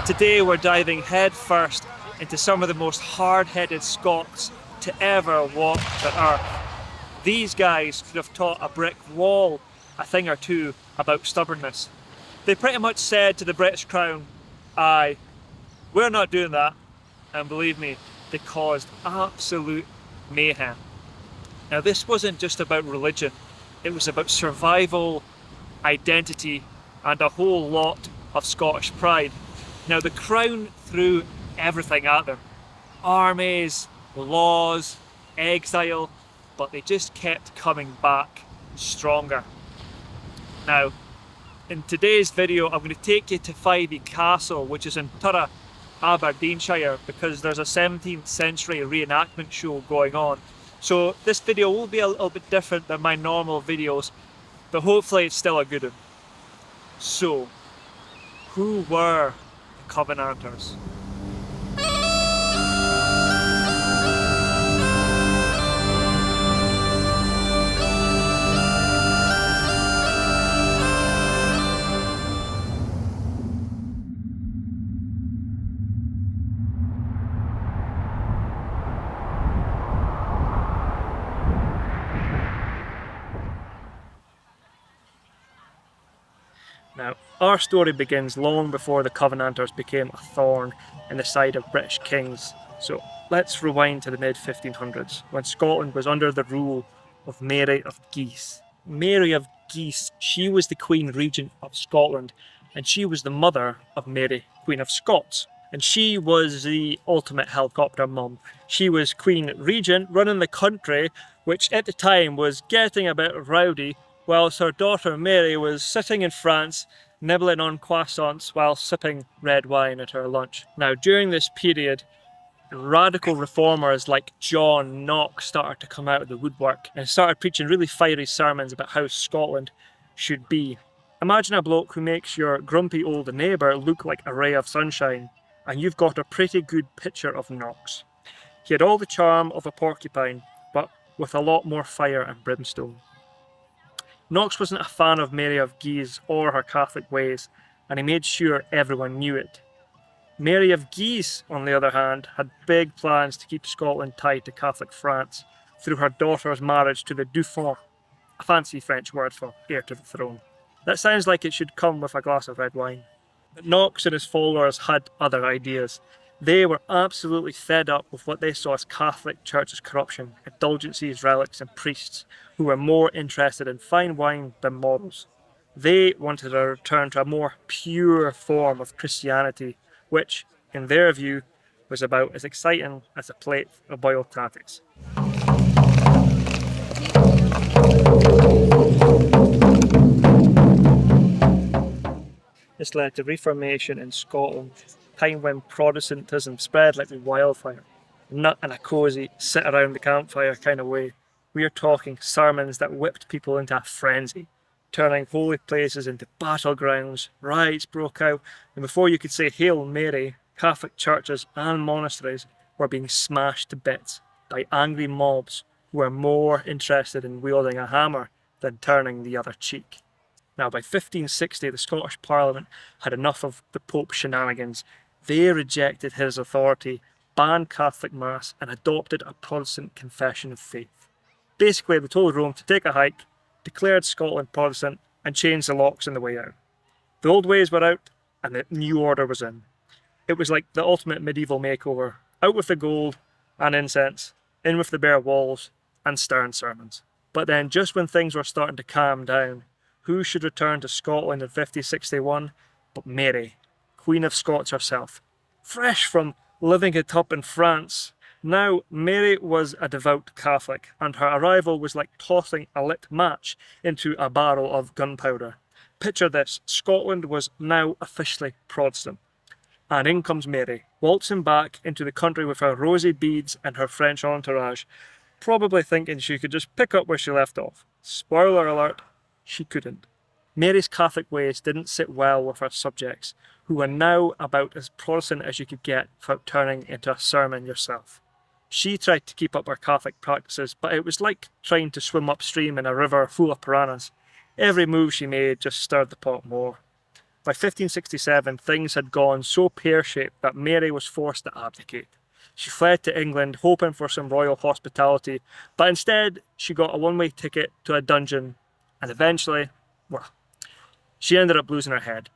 Today we're diving head first into some of the most hard-headed Scots to ever walk the earth. These guys could have taught a brick wall a thing or two about stubbornness. They pretty much said to the British Crown, aye, we're not doing that. And believe me, they caused absolute mayhem. Now this wasn't just about religion, it was about survival, identity, and a whole lot of Scottish pride. Now the Crown threw everything at them. Armies, laws, exile, but they just kept coming back stronger. Now, in today's video, I'm going to take you to Fyvie Castle, which is in Turra, Aberdeenshire, because there's a 17th century reenactment show going on. So this video will be a little bit different than my normal videos, but hopefully it's still a good one. So, who were the Covenanters? Now, our story begins long before the Covenanters became a thorn in the side of British kings. So let's rewind to the mid-1500s, when Scotland was under the rule of Mary of Guise. Mary of Guise, she was the Queen Regent of Scotland, and she was the mother of Mary, Queen of Scots. And she was the ultimate helicopter mum. She was Queen Regent, running the country, which at the time was getting a bit rowdy, whilst her daughter Mary was sitting in France, nibbling on croissants while sipping red wine at her lunch. Now, during this period, radical reformers like John Knox started to come out of the woodwork and started preaching really fiery sermons about how Scotland should be. Imagine a bloke who makes your grumpy old neighbour look like a ray of sunshine, and you've got a pretty good picture of Knox. He had all the charm of a porcupine, but with a lot more fire and brimstone. Knox wasn't a fan of Mary of Guise or her Catholic ways, and he made sure everyone knew it. Mary of Guise, on the other hand, had big plans to keep Scotland tied to Catholic France through her daughter's marriage to the Dauphin, a fancy French word for heir to the throne. That sounds like it should come with a glass of red wine. But Knox and his followers had other ideas. They were absolutely fed up with what they saw as Catholic Church's corruption, indulgences, relics and priests who were more interested in fine wine than morals. They wanted a return to a more pure form of Christianity, which, in their view, was about as exciting as a plate of boiled tatties. This led to Reformation in Scotland, a time when Protestantism spread like wildfire, not in a cosy, sit around the campfire kind of way. We are talking sermons that whipped people into a frenzy, turning holy places into battlegrounds. Riots broke out, and before you could say Hail Mary, Catholic churches and monasteries were being smashed to bits by angry mobs who were more interested in wielding a hammer than turning the other cheek. Now, by 1560, the Scottish Parliament had enough of the Pope's shenanigans. They rejected his authority, banned Catholic Mass, and adopted a Protestant confession of faith. Basically, they told Rome to take a hike, declared Scotland Protestant, and changed the locks on the way out. The old ways were out, and the new order was in. It was like the ultimate medieval makeover. Out with the gold and incense, in with the bare walls and stern sermons. But then, just when things were starting to calm down, who should return to Scotland in 1561 but Mary, Queen of Scots herself, fresh from living it up in France. Now, Mary was a devout Catholic, and her arrival was like tossing a lit match into a barrel of gunpowder. Picture this, Scotland was now officially Protestant. And in comes Mary, waltzing back into the country with her rosy beads and her French entourage, probably thinking she could just pick up where she left off. Spoiler alert, she couldn't. Mary's Catholic ways didn't sit well with her subjects, who were now about as Protestant as you could get without turning into a sermon yourself. She tried to keep up her Catholic practices, but it was like trying to swim upstream in a river full of piranhas. Every move she made just stirred the pot more. By 1567, things had gone so pear-shaped that Mary was forced to abdicate. She fled to England, hoping for some royal hospitality, but instead she got a one-way ticket to a dungeon, and eventually, well, she ended up losing her head.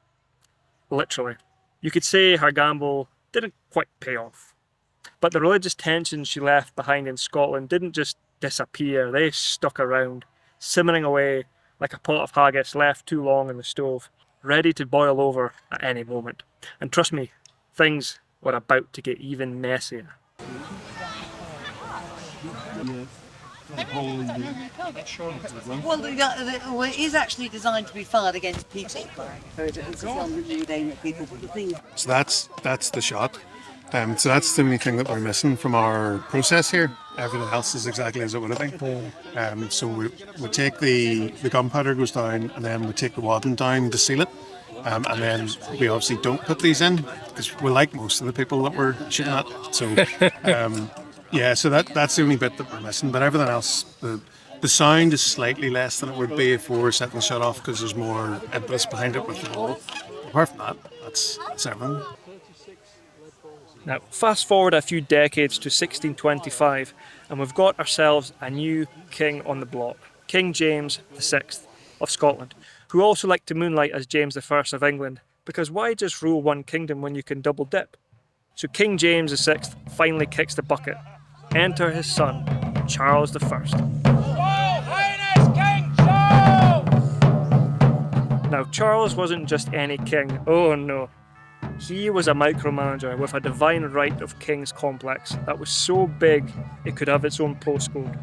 Literally. You could say her gamble didn't quite pay off. But the religious tensions she left behind in Scotland didn't just disappear, they stuck around, simmering away like a pot of haggis left too long in the stove, ready to boil over at any moment. And trust me, things were about to get even messier. Well, it is actually designed to be fired against people. So it's designed to aim at people. So that's the shot. So that's the only thing that we're missing from our process here. Everything else is exactly as it would have been. So we take the gunpowder goes down, and then we take the wadding down to seal it. And then we obviously don't put these in because we're like most of the people that we're shooting at. So so that's the only bit that we're missing. But everything else, the sound is slightly less than it would be if we were setting the shot off because there's more impetus behind it with the ball. Apart from that, that's everything. Now, fast forward a few decades to 1625, and we've got ourselves a new king on the block, King James VI of Scotland, who also liked to moonlight as James I of England, because why just rule one kingdom when you can double dip? So King James VI finally kicks the bucket. Enter his son, Charles I. Royal Highness King Charles! Now, Charles wasn't just any king, oh no. He was a micromanager with a divine right of king's complex that was so big it could have its own postcode.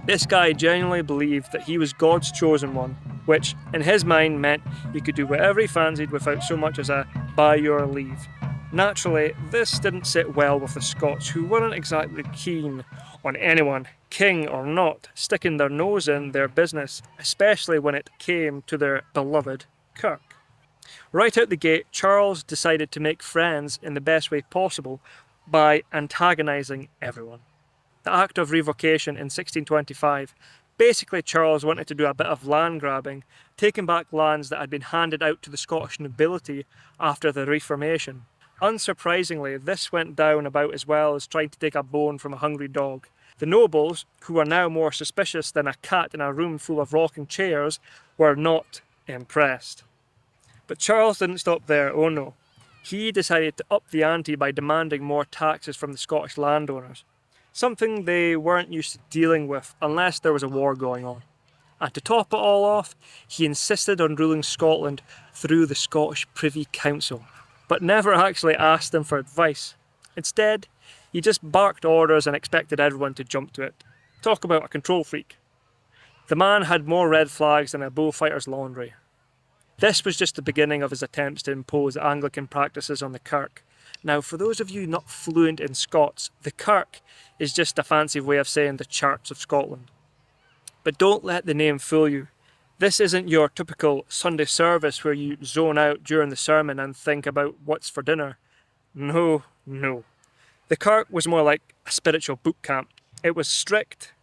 This guy genuinely believed that he was God's chosen one, which in his mind meant he could do whatever he fancied without so much as a by your leave. Naturally, this didn't sit well with the Scots, who weren't exactly keen on anyone, king or not, sticking their nose in their business, especially when it came to their beloved Kirk. Right out the gate, Charles decided to make friends in the best way possible by antagonising everyone. The Act of Revocation in 1625, basically Charles wanted to do a bit of land grabbing, taking back lands that had been handed out to the Scottish nobility after the Reformation. Unsurprisingly, this went down about as well as trying to take a bone from a hungry dog. The nobles, who were now more suspicious than a cat in a room full of rocking chairs, were not impressed. But Charles didn't stop there, oh no. He decided to up the ante by demanding more taxes from the Scottish landowners, something they weren't used to dealing with unless there was a war going on. And to top it all off, he insisted on ruling Scotland through the Scottish Privy Council, but never actually asked them for advice. Instead, he just barked orders and expected everyone to jump to it. Talk about a control freak. The man had more red flags than a bullfighter's laundry. This was just the beginning of his attempts to impose Anglican practices on the Kirk. Now, for those of you not fluent in Scots, the Kirk is just a fancy way of saying the Church of Scotland. But don't let the name fool you. This isn't your typical Sunday service where you zone out during the sermon and think about what's for dinner. No, no. The Kirk was more like a spiritual boot camp. It was strict,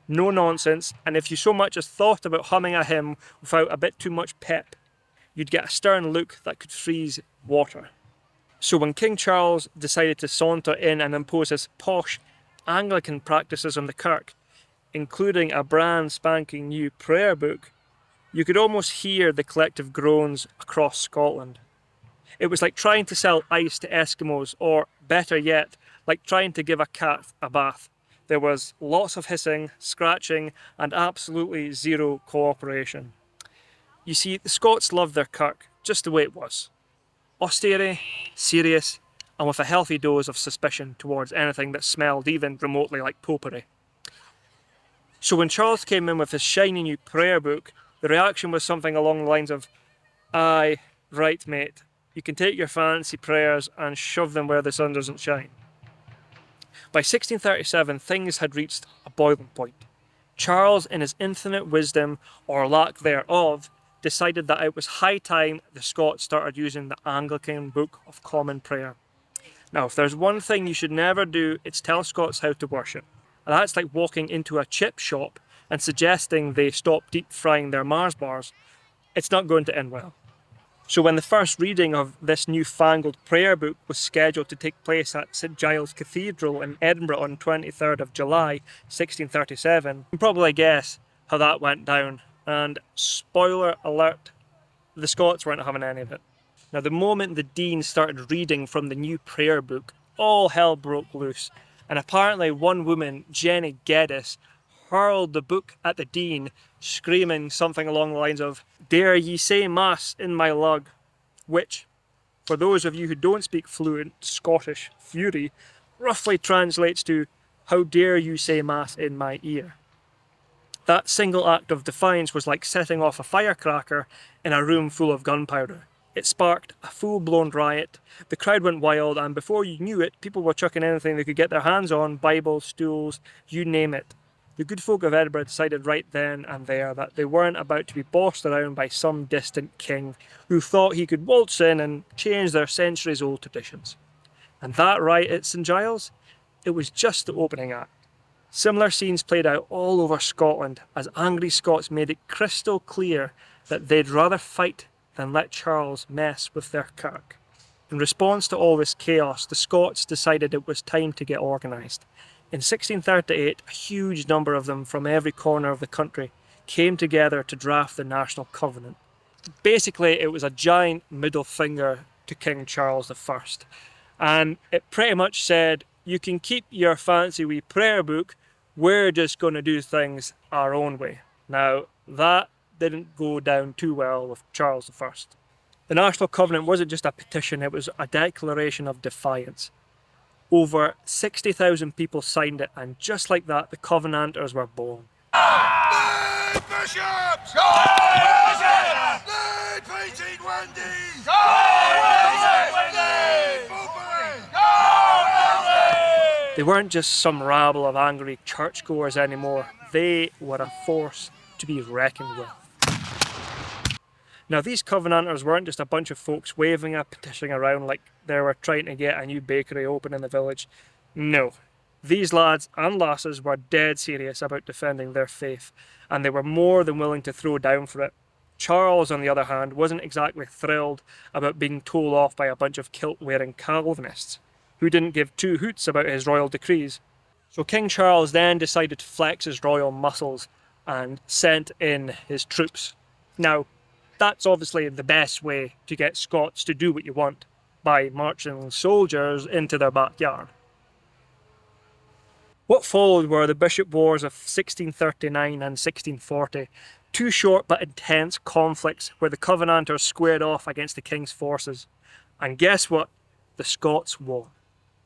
no nonsense, and if you so much as thought about humming a hymn without a bit too much pep, you'd get a stern look that could freeze water. So when King Charles decided to saunter in and impose his posh Anglican practices on the Kirk, including a brand spanking new prayer book, you could almost hear the collective groans across Scotland. It was like trying to sell ice to Eskimos, or better yet, like trying to give a cat a bath. There was lots of hissing, scratching, and absolutely zero cooperation. You see, the Scots loved their Kirk just the way it was. Austere, serious, and with a healthy dose of suspicion towards anything that smelled even remotely like popery. So when Charles came in with his shiny new prayer book, the reaction was something along the lines of, "Aye, right mate, you can take your fancy prayers and shove them where the sun doesn't shine." By 1637, things had reached a boiling point. Charles, in his infinite wisdom, or lack thereof, decided that it was high time the Scots started using the Anglican Book of Common Prayer. Now, if there's one thing you should never do, it's tell Scots how to worship. And that's like walking into a chip shop and suggesting they stop deep frying their Mars bars. It's not going to end well. So when the first reading of this newfangled prayer book was scheduled to take place at St Giles Cathedral in Edinburgh on 23rd of July 1637, you can probably guess how that went down. And spoiler alert, the Scots weren't having any of it. Now, the moment the Dean started reading from the new prayer book, all hell broke loose. And apparently one woman, Jenny Geddes, hurled the book at the Dean, screaming something along the lines of, "Dare ye say mass in my lug?" Which, for those of you who don't speak fluent Scottish fury, roughly translates to, "How dare you say mass in my ear?" That single act of defiance was like setting off a firecracker in a room full of gunpowder. It sparked a full-blown riot, the crowd went wild, and before you knew it, people were chucking anything they could get their hands on, Bibles, stools, you name it. The good folk of Edinburgh decided right then and there that they weren't about to be bossed around by some distant king who thought he could waltz in and change their centuries-old traditions. And that riot at St Giles? It was just the opening act. Similar scenes played out all over Scotland as angry Scots made it crystal clear that they'd rather fight than let Charles mess with their Kirk. In response to all this chaos, the Scots decided it was time to get organised. In 1638, a huge number of them from every corner of the country came together to draft the National Covenant. Basically, it was a giant middle finger to King Charles I. And it pretty much said, you can keep your fancy wee prayer book, we're just going to do things our own way. Now, that didn't go down too well with Charles I. The National Covenant wasn't just a petition, it was a declaration of defiance. Over 60,000 people signed it, and just like that, the Covenanters were born. Lead bishops! Go! Bishops! Lead preaching Wendy's! Go! Wendy's! Go! They weren't just some rabble of angry churchgoers anymore, they were a force to be reckoned with. Now, these Covenanters weren't just a bunch of folks waving a petition around like they were trying to get a new bakery open in the village. No. These lads and lasses were dead serious about defending their faith, and they were more than willing to throw down for it. Charles, on the other hand, wasn't exactly thrilled about being told off by a bunch of kilt-wearing Calvinists, who didn't give two hoots about his royal decrees. So King Charles then decided to flex his royal muscles and sent in his troops. Now, that's obviously the best way to get Scots to do what you want, by marching soldiers into their backyard. What followed were the Bishop Wars of 1639 and 1640, two short but intense conflicts where the Covenanters squared off against the King's forces. And guess what? The Scots won.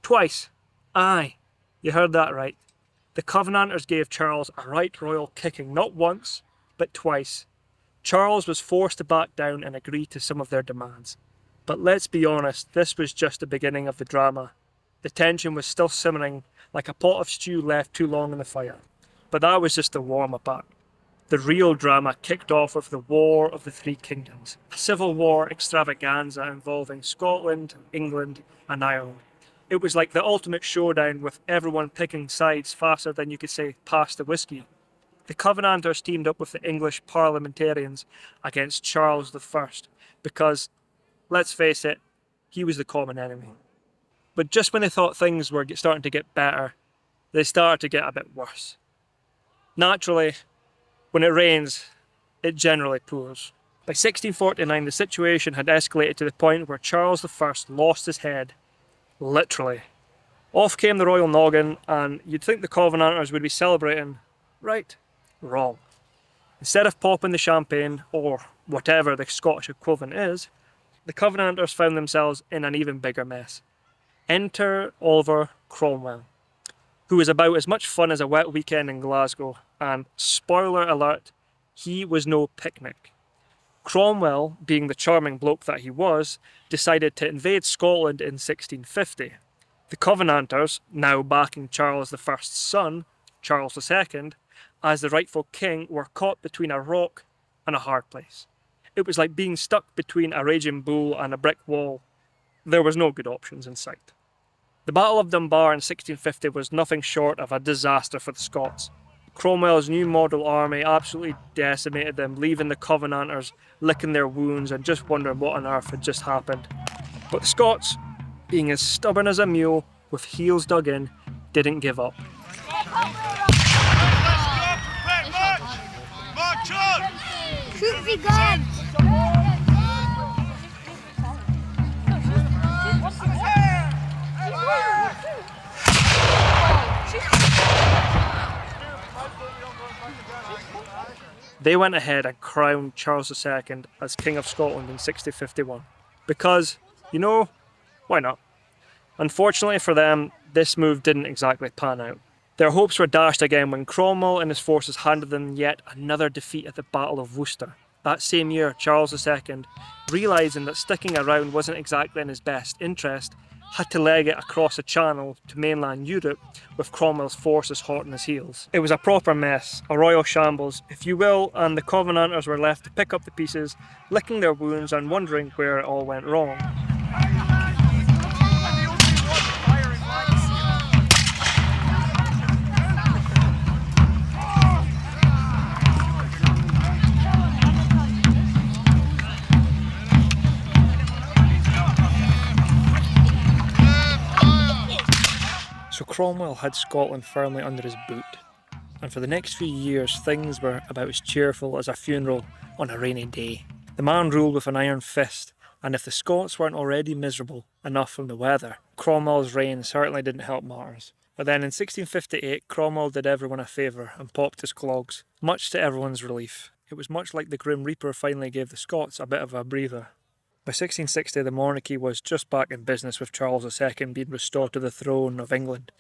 Twice. Aye, you heard that right. The Covenanters gave Charles a right royal kicking, not once, but twice. Charles was forced to back down and agree to some of their demands. But let's be honest, this was just the beginning of the drama. The tension was still simmering like a pot of stew left too long in the fire. But that was just the warm-up act. The real drama kicked off with the War of the Three Kingdoms, a civil war extravaganza involving Scotland, England and Ireland. It was like the ultimate showdown with everyone picking sides faster than you could say, pass the whiskey. The Covenanters teamed up with the English parliamentarians against Charles I because, let's face it, he was the common enemy. But just when they thought things were starting to get better, they started to get a bit worse. Naturally, when it rains, it generally pours. By 1649, the situation had escalated to the point where Charles I lost his head. Literally. Off came the royal noggin, and you'd think the Covenanters would be celebrating. Right. Wrong. Instead of popping the champagne, or whatever the Scottish equivalent is, the Covenanters found themselves in an even bigger mess. Enter Oliver Cromwell, who was about as much fun as a wet weekend in Glasgow, and spoiler alert, he was no picnic. Cromwell, being the charming bloke that he was, decided to invade Scotland in 1650. The Covenanters, now backing Charles I's son, Charles II, as the rightful king, were caught between a rock and a hard place. It was like being stuck between a raging bull and a brick wall. There was no good options in sight. The Battle of Dunbar in 1650 was nothing short of a disaster for the Scots. Cromwell's new model army absolutely decimated them, leaving the Covenanters licking their wounds and just wondering what on earth had just happened. But the Scots, being as stubborn as a mule with heels dug in, didn't give up. March on! Shoot the guns! They went ahead and crowned Charles II as King of Scotland in 1651. Because, you know, why not? Unfortunately for them, this move didn't exactly pan out. Their hopes were dashed again when Cromwell and his forces handed them yet another defeat at the Battle of Worcester. That same year, Charles II, realising that sticking around wasn't exactly in his best interest, had to leg it across the Channel to mainland Europe with Cromwell's forces hot on his heels. It was a proper mess, a royal shambles, if you will, and the Covenanters were left to pick up the pieces, licking their wounds and wondering where it all went wrong. So Cromwell had Scotland firmly under his boot, and for the next few years things were about as cheerful as a funeral on a rainy day. The man ruled with an iron fist, and if the Scots weren't already miserable enough from the weather, Cromwell's reign certainly didn't help matters. But then in 1658 Cromwell did everyone a favour and popped his clogs, much to everyone's relief. It was much like the Grim Reaper finally gave the Scots a bit of a breather. By 1660 the monarchy was just back in business with Charles II being restored to the throne of England.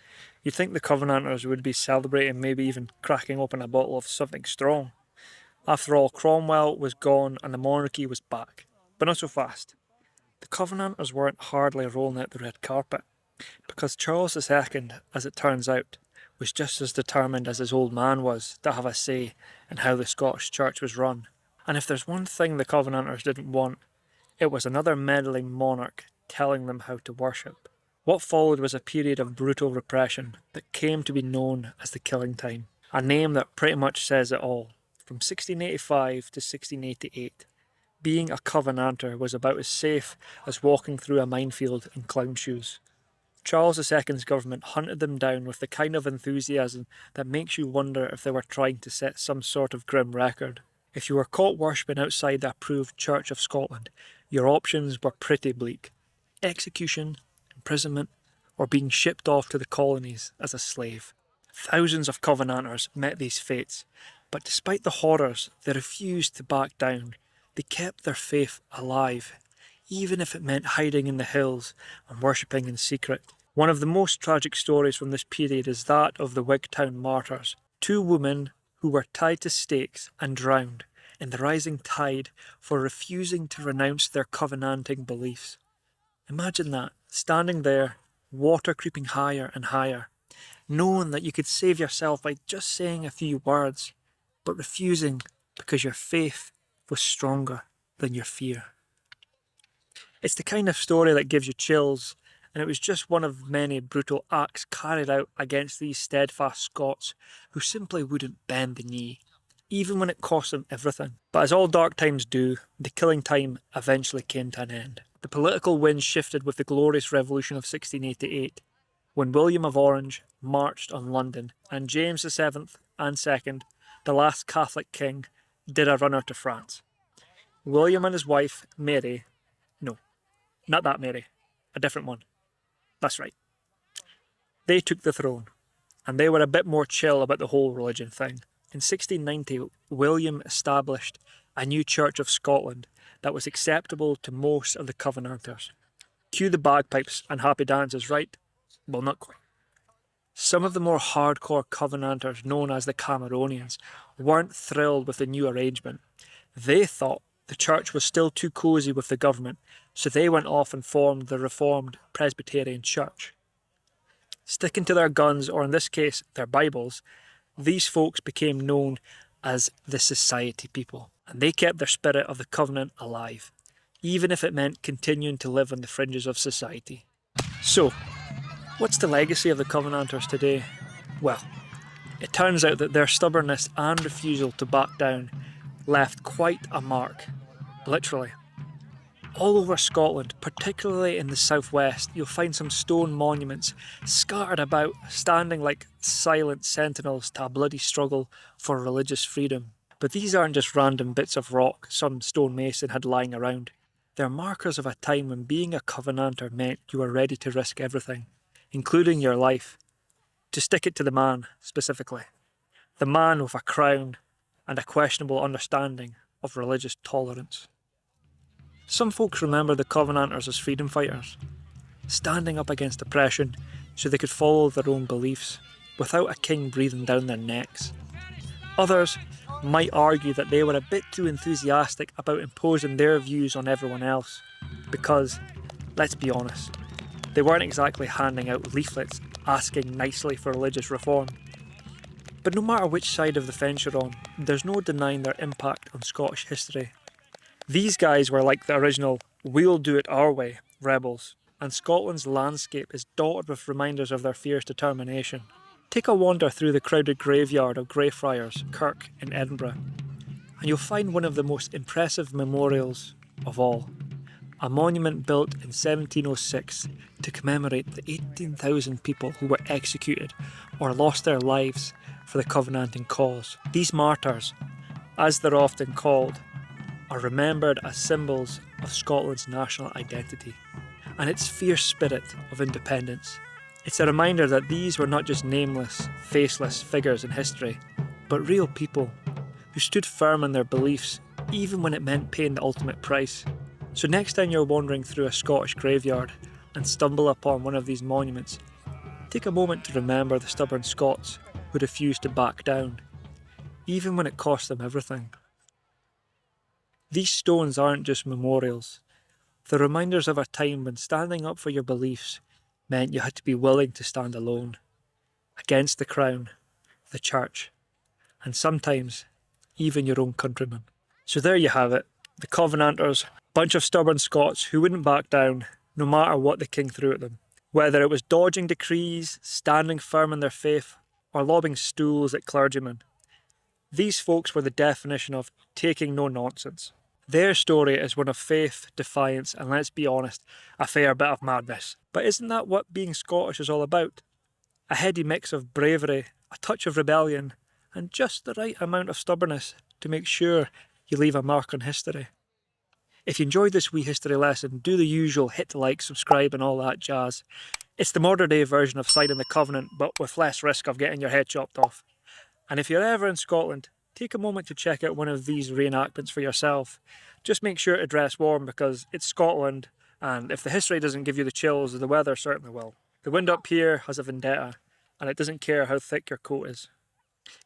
You'd think the Covenanters would be celebrating, maybe even cracking open a bottle of something strong. After all, Cromwell was gone and the monarchy was back. But not so fast. The Covenanters weren't hardly rolling out the red carpet, because Charles II, as it turns out, was just as determined as his old man was to have a say in how the Scottish Church was run. And if there's one thing the Covenanters didn't want, it was another meddling monarch telling them how to worship. What followed was a period of brutal repression that came to be known as the Killing Time, a name that pretty much says it all. From 1685 to 1688, being a Covenanter was about as safe as walking through a minefield in clown shoes. Charles II's government hunted them down with the kind of enthusiasm that makes you wonder if they were trying to set some sort of grim record. If you were caught worshipping outside the approved Church of Scotland, your options were pretty bleak. Execution, imprisonment, or being shipped off to the colonies as a slave. Thousands of Covenanters met these fates, but despite the horrors, they refused to back down. They kept their faith alive, even if it meant hiding in the hills and worshipping in secret. One of the most tragic stories from this period is that of the Wigtown Martyrs, two women who were tied to stakes and drowned in the rising tide for refusing to renounce their covenanting beliefs. Imagine that, standing there, water creeping higher and higher, knowing that you could save yourself by just saying a few words, but refusing because your faith was stronger than your fear. It's the kind of story that gives you chills, and it was just one of many brutal acts carried out against these steadfast Scots who simply wouldn't bend the knee, even when it cost them everything. But as all dark times do, the Killing Time eventually came to an end. The political wind shifted with the Glorious Revolution of 1688, when William of Orange marched on London, and James VII and II, the last Catholic king, did a runner to France. William and his wife, Mary, no, not that Mary, a different one. That's right. They took the throne, and they were a bit more chill about the whole religion thing. In 1690, William established a new Church of Scotland that was acceptable to most of the Covenanters. Cue the bagpipes and happy dances, right? Well, not quite. Some of the more hardcore Covenanters, known as the Cameronians, weren't thrilled with the new arrangement. They thought the church was still too cosy with the government, so they went off and formed the Reformed Presbyterian Church. Sticking to their guns, or in this case, their Bibles, these folks became known as the Society people, and they kept their spirit of the covenant alive, even if it meant continuing to live on the fringes of society. So, what's the legacy of the Covenanters today? Well, It turns out that their stubbornness and refusal to back down left quite a mark, literally. All over Scotland, particularly in the southwest, you'll find some stone monuments scattered about, standing like silent sentinels to a bloody struggle for religious freedom. But these aren't just random bits of rock some stonemason had lying around. They're markers of a time when being a Covenanter meant you were ready to risk everything, including your life, to stick it to the man, specifically. The man with a crown and a questionable understanding of religious tolerance. Some folks remember the Covenanters as freedom fighters, standing up against oppression so they could follow their own beliefs, without a king breathing down their necks. Others might argue that they were a bit too enthusiastic about imposing their views on everyone else, because, let's be honest, they weren't exactly handing out leaflets asking nicely for religious reform. But no matter which side of the fence you're on, there's no denying their impact on Scottish history. These guys were like the original "we'll do it our way" rebels, and Scotland's landscape is dotted with reminders of their fierce determination. Take a wander through the crowded graveyard of Greyfriars, Kirk in Edinburgh, and you'll find one of the most impressive memorials of all. A monument built in 1706 to commemorate the 18,000 people who were executed or lost their lives for the Covenanting cause. These martyrs, as they're often called, are remembered as symbols of Scotland's national identity and its fierce spirit of independence. It's a reminder that these were not just nameless, faceless figures in history, but real people who stood firm in their beliefs even when it meant paying the ultimate price. So next time you're wandering through a Scottish graveyard and stumble upon one of these monuments, take a moment to remember the stubborn Scots who refused to back down, even when it cost them everything. These stones aren't just memorials, they're reminders of a time when standing up for your beliefs meant you had to be willing to stand alone, against the crown, the church, and sometimes even your own countrymen. So there you have it, the Covenanters, bunch of stubborn Scots who wouldn't back down no matter what the king threw at them. Whether it was dodging decrees, standing firm in their faith, or lobbing stools at clergymen. These folks were the definition of taking no nonsense. Their story is one of faith, defiance, and let's be honest, a fair bit of madness. But isn't that what being Scottish is all about? A heady mix of bravery, a touch of rebellion, and just the right amount of stubbornness to make sure you leave a mark on history. If you enjoyed this wee history lesson, do the usual hit like, subscribe and all that jazz. It's the modern day version of signing the Covenant, but with less risk of getting your head chopped off. And if you're ever in Scotland, take a moment to check out one of these reenactments for yourself. Just make sure to dress warm because it's Scotland, and if the history doesn't give you the chills, the weather certainly will. The wind up here has a vendetta, and it doesn't care how thick your coat is.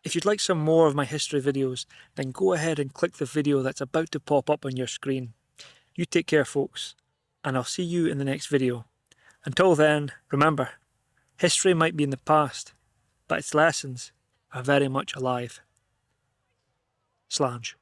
If you'd like some more of my history videos, then go ahead and click the video that's about to pop up on your screen. You take care, folks, and I'll see you in the next video. Until then, remember, history might be in the past, but its lessons are very much alive. Slange.